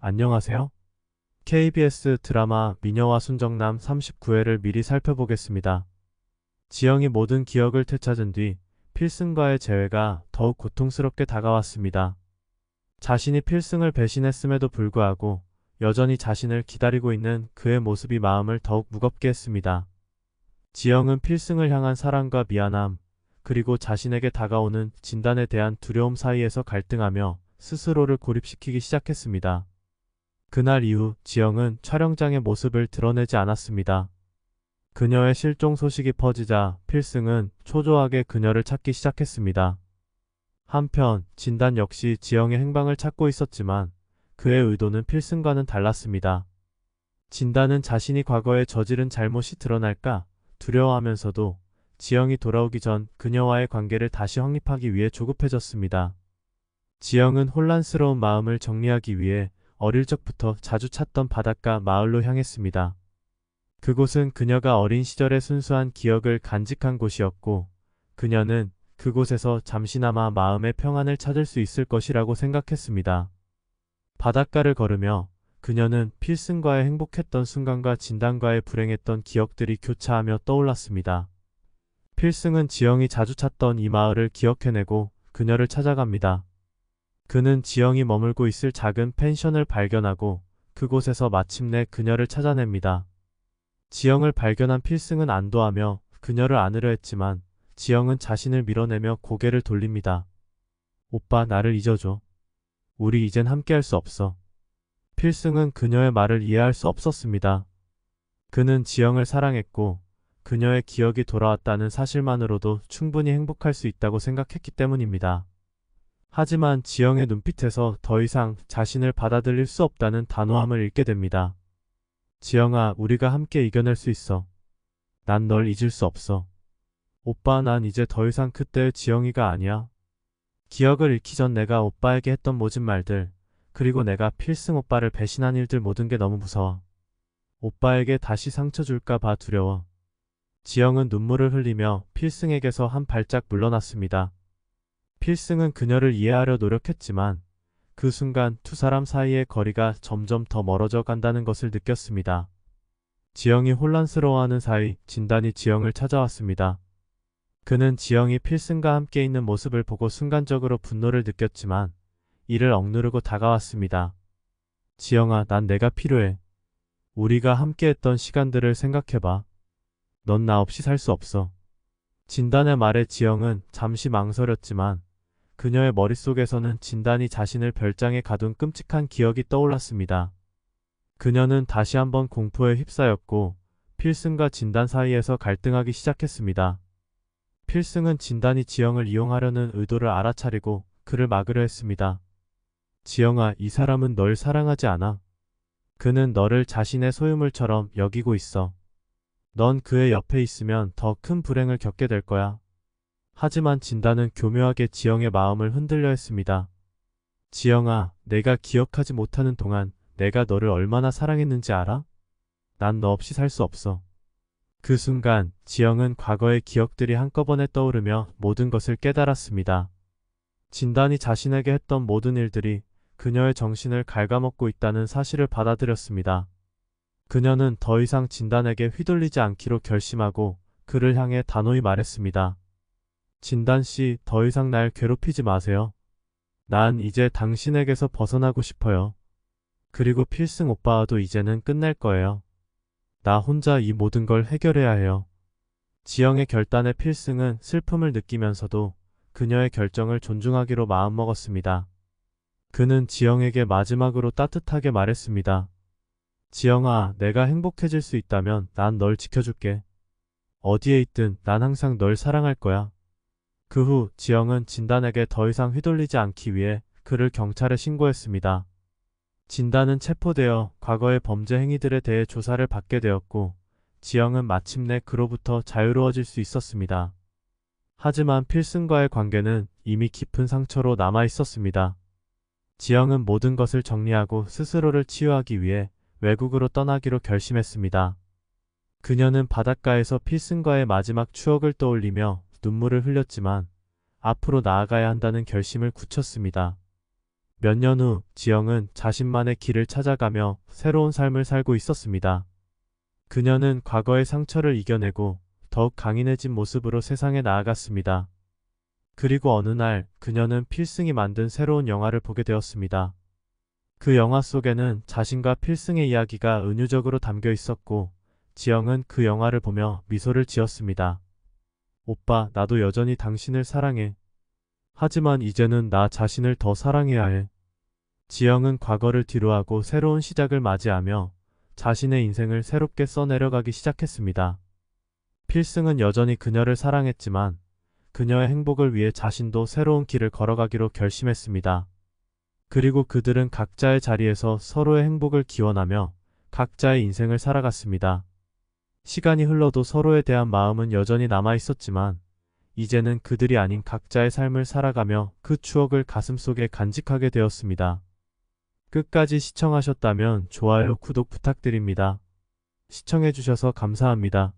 안녕하세요. KBS 드라마 미녀와 순정남 39회를 미리 살펴보겠습니다. 지영이 모든 기억을 되찾은 뒤 필승과의 재회가 더욱 고통스럽게 다가왔습니다. 자신이 필승을 배신했음에도 불구하고 여전히 자신을 기다리고 있는 그의 모습이 마음을 더욱 무겁게 했습니다. 지영은 필승을 향한 사랑과 미안함, 그리고 자신에게 다가오는 진단에 대한 두려움 사이에서 갈등하며 스스로를 고립시키기 시작했습니다. 그날 이후 지영은 촬영장의 모습을 드러내지 않았습니다. 그녀의 실종 소식이 퍼지자 필승은 초조하게 그녀를 찾기 시작했습니다. 한편 진단 역시 지영의 행방을 찾고 있었지만 그의 의도는 필승과는 달랐습니다. 진단은 자신이 과거에 저지른 잘못이 드러날까 두려워하면서도 지영이 돌아오기 전 그녀와의 관계를 다시 확립하기 위해 조급해졌습니다. 지영은 혼란스러운 마음을 정리하기 위해 어릴 적부터 자주 찾던 바닷가 마을로 향했습니다. 그곳은 그녀가 어린 시절의 순수한 기억을 간직한 곳이었고 그녀는 그곳에서 잠시나마 마음의 평안을 찾을 수 있을 것이라고 생각했습니다. 바닷가를 걸으며 그녀는 필승과의 행복했던 순간과 진단과의 불행했던 기억들이 교차하며 떠올랐습니다. 필승은 지영이 자주 찾던 이 마을을 기억해내고 그녀를 찾아갑니다. 그는 지영이 머물고 있을 작은 펜션을 발견하고 그곳에서 마침내 그녀를 찾아냅니다. 지영을 발견한 필승은 안도하며 그녀를 안으려 했지만 지영은 자신을 밀어내며 고개를 돌립니다. 오빠, 나를 잊어줘. 우리 이젠 함께할 수 없어. 필승은 그녀의 말을 이해할 수 없었습니다. 그는 지영을 사랑했고 그녀의 기억이 돌아왔다는 사실만으로도 충분히 행복할 수 있다고 생각했기 때문입니다. 하지만 지영의 눈빛에서 더 이상 자신을 받아들일 수 없다는 단호함을 읽게 됩니다. 지영아, 우리가 함께 이겨낼 수 있어. 난 널 잊을 수 없어. 오빠, 난 이제 더 이상 그때의 지영이가 아니야. 기억을 잃기 전 내가 오빠에게 했던 모진 말들, 그리고 내가 필승 오빠를 배신한 일들 모든 게 너무 무서워. 오빠에게 다시 상처 줄까 봐 두려워. 지영은 눈물을 흘리며 필승에게서 한 발짝 물러났습니다. 필승은 그녀를 이해하려 노력했지만 그 순간 두 사람 사이의 거리가 점점 더 멀어져 간다는 것을 느꼈습니다. 지영이 혼란스러워하는 사이 진단이 지영을 찾아왔습니다. 그는 지영이 필승과 함께 있는 모습을 보고 순간적으로 분노를 느꼈지만 이를 억누르고 다가왔습니다. 지영아, 난 내가 필요해. 우리가 함께했던 시간들을 생각해봐. 넌 나 없이 살 수 없어. 진단의 말에 지영은 잠시 망설였지만 그녀의 머릿속에서는 진단이 자신을 별장에 가둔 끔찍한 기억이 떠올랐습니다. 그녀는 다시 한번 공포에 휩싸였고 필승과 진단 사이에서 갈등하기 시작했습니다. 필승은 진단이 지영을 이용하려는 의도를 알아차리고 그를 막으려 했습니다. 지영아, 이 사람은 널 사랑하지 않아. 그는 너를 자신의 소유물처럼 여기고 있어. 넌 그의 옆에 있으면 더 큰 불행을 겪게 될 거야. 하지만 진단은 교묘하게 지영의 마음을 흔들려 했습니다. 지영아, 내가 기억하지 못하는 동안 내가 너를 얼마나 사랑했는지 알아? 난 너 없이 살 수 없어. 그 순간 지영은 과거의 기억들이 한꺼번에 떠오르며 모든 것을 깨달았습니다. 진단이 자신에게 했던 모든 일들이 그녀의 정신을 갉아먹고 있다는 사실을 받아들였습니다. 그녀는 더 이상 진단에게 휘둘리지 않기로 결심하고 그를 향해 단호히 말했습니다. 진단씨, 더 이상 날 괴롭히지 마세요. 난 이제 당신에게서 벗어나고 싶어요. 그리고 필승 오빠와도 이제는 끝낼 거예요. 나 혼자 이 모든 걸 해결해야 해요. 지영의 결단에 필승은 슬픔을 느끼면서도 그녀의 결정을 존중하기로 마음먹었습니다. 그는 지영에게 마지막으로 따뜻하게 말했습니다. 지영아, 내가 행복해질 수 있다면 난 널 지켜줄게. 어디에 있든 난 항상 널 사랑할 거야. 그 후 지영은 진단에게 더 이상 휘둘리지 않기 위해 그를 경찰에 신고했습니다. 진단은 체포되어 과거의 범죄 행위들에 대해 조사를 받게 되었고 지영은 마침내 그로부터 자유로워질 수 있었습니다. 하지만 필승과의 관계는 이미 깊은 상처로 남아 있었습니다. 지영은 모든 것을 정리하고 스스로를 치유하기 위해 외국으로 떠나기로 결심했습니다. 그녀는 바닷가에서 필승과의 마지막 추억을 떠올리며 눈물을 흘렸지만 앞으로 나아가야 한다는 결심을 굳혔습니다. 몇 년 후 지영은 자신만의 길을 찾아가며 새로운 삶을 살고 있었습니다. 그녀는 과거의 상처를 이겨내고 더욱 강인해진 모습으로 세상에 나아갔습니다. 그리고 어느 날 그녀는 필승이 만든 새로운 영화를 보게 되었습니다. 그 영화 속에는 자신과 필승의 이야기가 은유적으로 담겨 있었고 지영은 그 영화를 보며 미소를 지었습니다. 오빠, 나도 여전히 당신을 사랑해. 하지만 이제는 나 자신을 더 사랑해야 해. 지영은 과거를 뒤로하고 새로운 시작을 맞이하며 자신의 인생을 새롭게 써내려가기 시작했습니다. 필승은 여전히 그녀를 사랑했지만 그녀의 행복을 위해 자신도 새로운 길을 걸어가기로 결심했습니다. 그리고 그들은 각자의 자리에서 서로의 행복을 기원하며 각자의 인생을 살아갔습니다. 시간이 흘러도 서로에 대한 마음은 여전히 남아 있었지만 이제는 그들이 아닌 각자의 삶을 살아가며 그 추억을 가슴속에 간직하게 되었습니다. 끝까지 시청하셨다면 좋아요, 구독 부탁드립니다. 시청해주셔서 감사합니다.